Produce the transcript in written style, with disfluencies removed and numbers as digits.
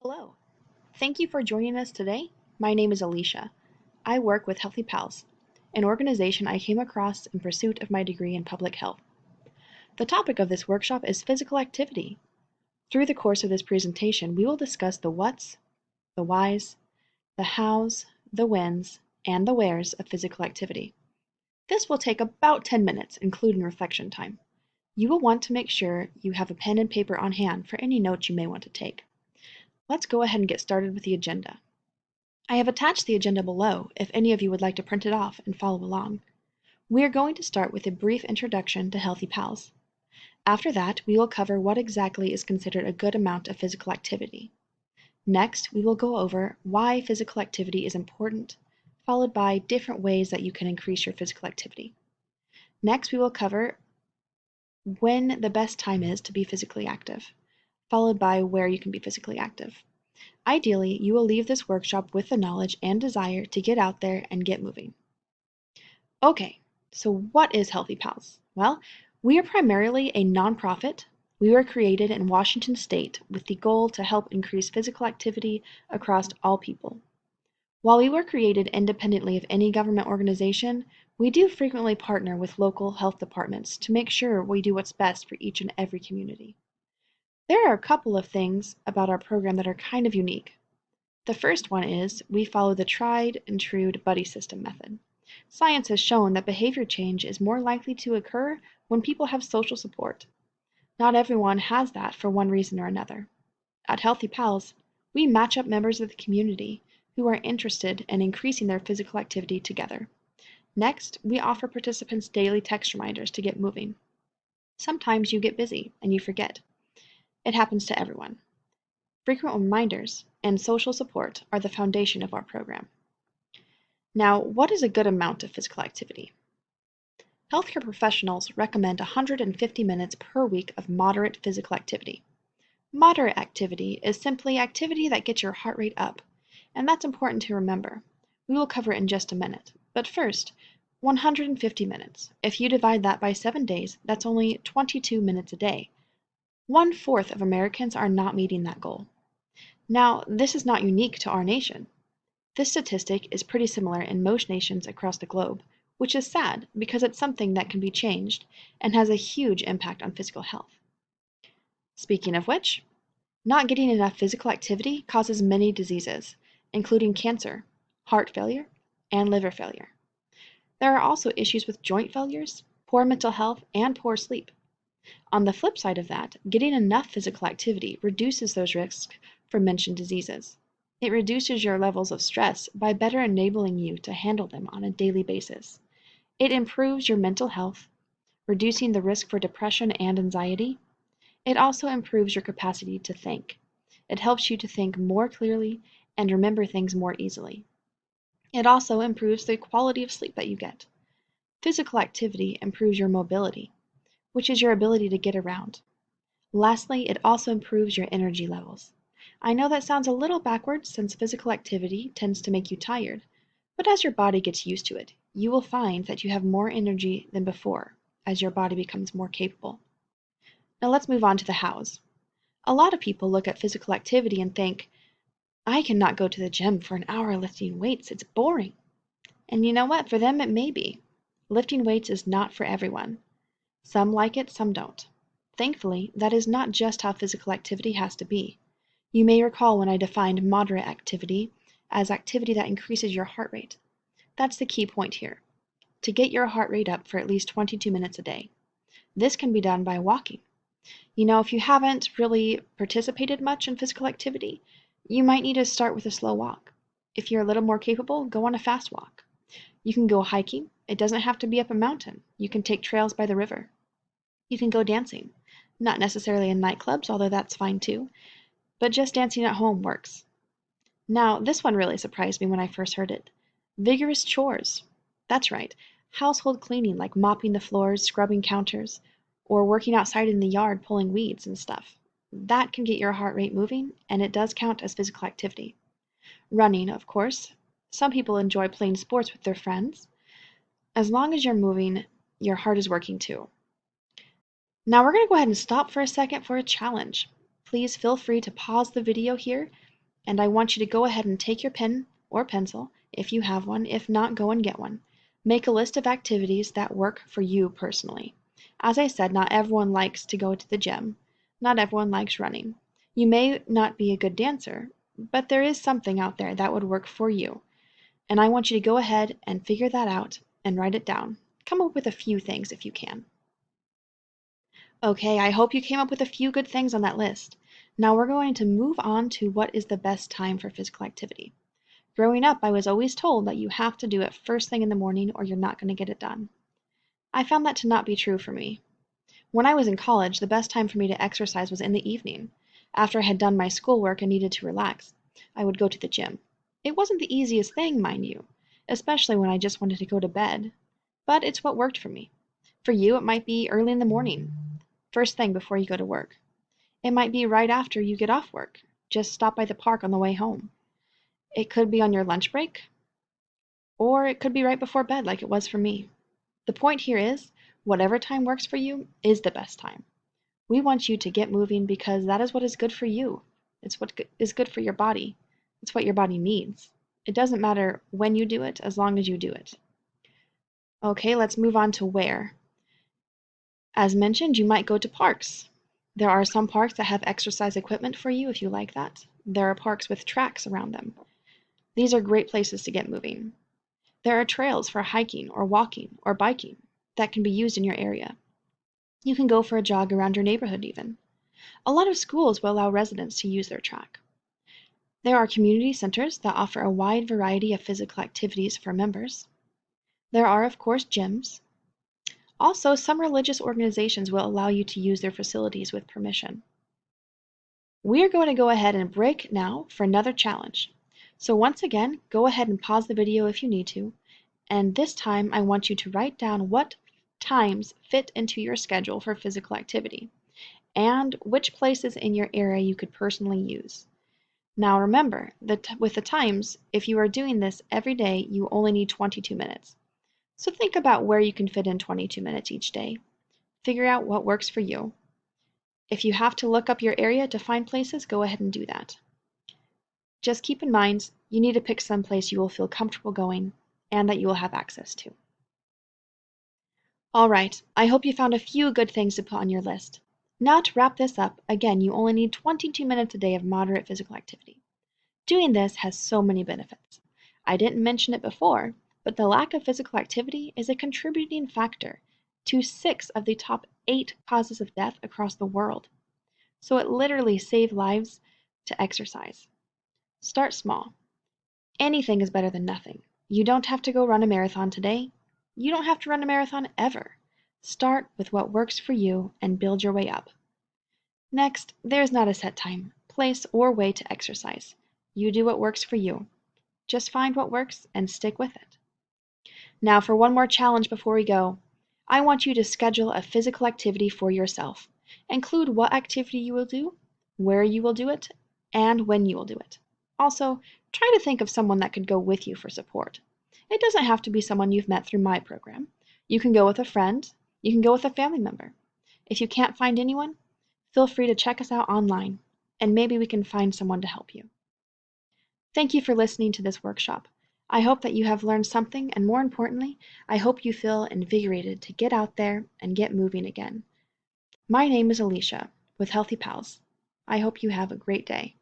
Hello. Thank you for joining us today. My name is Alicia. I work with Healthy Pals, an organization I came across in pursuit of my degree in public health. The topic of this workshop is physical activity. Through the course of this presentation, we will discuss the whats, the whys, the hows, the whens, and the wheres of physical activity. This will take about 10 minutes, including reflection time. You will want to make sure you have a pen and paper on hand for any notes you may want to take. Let's go ahead and get started with the agenda. I have attached the agenda below if any of you would like to print it off and follow along. We are going to start with a brief introduction to Healthy Pals. After that, we will cover what exactly is considered a good amount of physical activity. Next, we will go over why physical activity is important, followed by different ways that you can increase your physical activity. Next, we will cover when the best time is to be physically active, followed by where you can be physically active. Ideally, you will leave this workshop with the knowledge and desire to get out there and get moving. Okay, so what is Healthy Pals? Well, we are primarily a nonprofit. We were created in Washington State with the goal to help increase physical activity across all people. While we were created independently of any government organization, we do frequently partner with local health departments to make sure we do what's best for each and every community. There are a couple of things about our program that are kind of unique. The first one is we follow the tried and true buddy system method. Science has shown that behavior change is more likely to occur when people have social support. Not everyone has that for one reason or another. At Healthy Pals, we match up members of the community who are interested in increasing their physical activity together. Next, we offer participants daily text reminders to get moving. Sometimes you get busy and you forget. It happens to everyone. Frequent reminders and social support are the foundation of our program. Now, what is a good amount of physical activity? Healthcare professionals recommend 150 minutes per week of moderate physical activity. Moderate activity is simply activity that gets your heart rate up, and that's important to remember. We will cover it in just a minute. But first, 150 minutes. If you divide that by 7 days, that's only 22 minutes a day. 1/4 of Americans are not meeting that goal. Now, this is not unique to our nation. This statistic is pretty similar in most nations across the globe, which is sad because it's something that can be changed and has a huge impact on physical health. Speaking of which, not getting enough physical activity causes many diseases, including cancer, heart failure, and liver failure. There are also issues with joint failures, poor mental health, and poor sleep. On the flip side of that, getting enough physical activity reduces those risks for mentioned diseases. It reduces your levels of stress by better enabling you to handle them on a daily basis. It improves your mental health, reducing the risk for depression and anxiety. It also improves your capacity to think. It helps you to think more clearly and remember things more easily. It also improves the quality of sleep that you get. Physical activity improves your mobility, which is your ability to get around. Lastly, it also improves your energy levels. I know that sounds a little backwards since physical activity tends to make you tired, but as your body gets used to it, you will find that you have more energy than before as your body becomes more capable. Now let's move on to the hows. A lot of people look at physical activity and think, I cannot go to the gym for an hour lifting weights, it's boring. And you know what? For them it may be. Lifting weights is not for everyone. Some like it, some don't. Thankfully, that is not just how physical activity has to be. You may recall when I defined moderate activity as activity that increases your heart rate. That's the key point here, to get your heart rate up for at least 22 minutes a day. This can be done by walking. If you haven't really participated much in physical activity, you might need to start with a slow walk. If you're a little more capable, go on a fast walk. You can go hiking. It doesn't have to be up a mountain. You can take trails by the river. You can go dancing. Not necessarily in nightclubs, although that's fine too, but just dancing at home works. Now, this one really surprised me when I first heard it. Vigorous chores. That's right. Household cleaning like mopping the floors, scrubbing counters, or working outside in the yard pulling weeds and stuff. That can get your heart rate moving, and it does count as physical activity. Running, of course. Some people enjoy playing sports with their friends. As long as you're moving, your heart is working too. Now we're going to go ahead and stop for a second for a challenge. Please feel free to pause the video here and I want you to go ahead and take your pen or pencil if you have one. If not, go and get one. Make a list of activities that work for you personally. As I said, not everyone likes to go to the gym. Not everyone likes running. You may not be a good dancer, but there is something out there that would work for you. And I want you to go ahead and figure that out and write it down. Come up with a few things if you can. Okay, I hope you came up with a few good things on that list. Now we're going to move on to what is the best time for physical activity. Growing up, I was always told that you have to do it first thing in the morning or you're not going to get it done. I found that to not be true for me. When I was in college, the best time for me to exercise was in the evening. After I had done my schoolwork and needed to relax, I would go to the gym. It wasn't the easiest thing, mind you, especially when I just wanted to go to bed, but it's what worked for me. For you, it might be early in the morning, first thing before you go to work. It might be right after you get off work. Just stop by the park on the way home. It could be on your lunch break, or it could be right before bed like it was for me. The point here is, whatever time works for you is the best time. We want you to get moving because that is what is good for you. It's what is good for your body. It's what your body needs. It doesn't matter when you do it as long as you do it. Okay, let's move on to where. As mentioned, you might go to parks. There are some parks that have exercise equipment for you if you like that. There are parks with tracks around them. These are great places to get moving. There are trails for hiking or walking or biking that can be used in your area. You can go for a jog around your neighborhood even. A lot of schools will allow residents to use their track. There are community centers that offer a wide variety of physical activities for members. There are, of course, gyms. Also, some religious organizations will allow you to use their facilities with permission. We are going to go ahead and break now for another challenge. So once again, go ahead and pause the video if you need to, and this time I want you to write down what times fit into your schedule for physical activity, and which places in your area you could personally use. Now remember that with the times, if you are doing this every day, you only need 22 minutes. So think about where you can fit in 22 minutes each day. Figure out what works for you. If you have to look up your area to find places, go ahead and do that. Just keep in mind, you need to pick some place you will feel comfortable going and that you will have access to. All right, I hope you found a few good things to put on your list. Now to wrap this up, again, you only need 22 minutes a day of moderate physical activity. Doing this has so many benefits. I didn't mention it before, but the lack of physical activity is a contributing factor to 6 of the top 8 causes of death across the world. So it literally saves lives to exercise. Start small. Anything is better than nothing. You don't have to go run a marathon today. You don't have to run a marathon ever. Start with what works for you and build your way up. Next, there is not a set time, place, or way to exercise. You do what works for you. Just find what works and stick with it. Now for one more challenge before we go. I want you to schedule a physical activity for yourself. Include what activity you will do, where you will do it, and when you will do it. Also, try to think of someone that could go with you for support. It doesn't have to be someone you've met through my program. You can go with a friend. You can go with a family member. If you can't find anyone, feel free to check us out online, and maybe we can find someone to help you. Thank you for listening to this workshop. I hope that you have learned something, and more importantly, I hope you feel invigorated to get out there and get moving again. My name is Alicia with Healthy Pals. I hope you have a great day.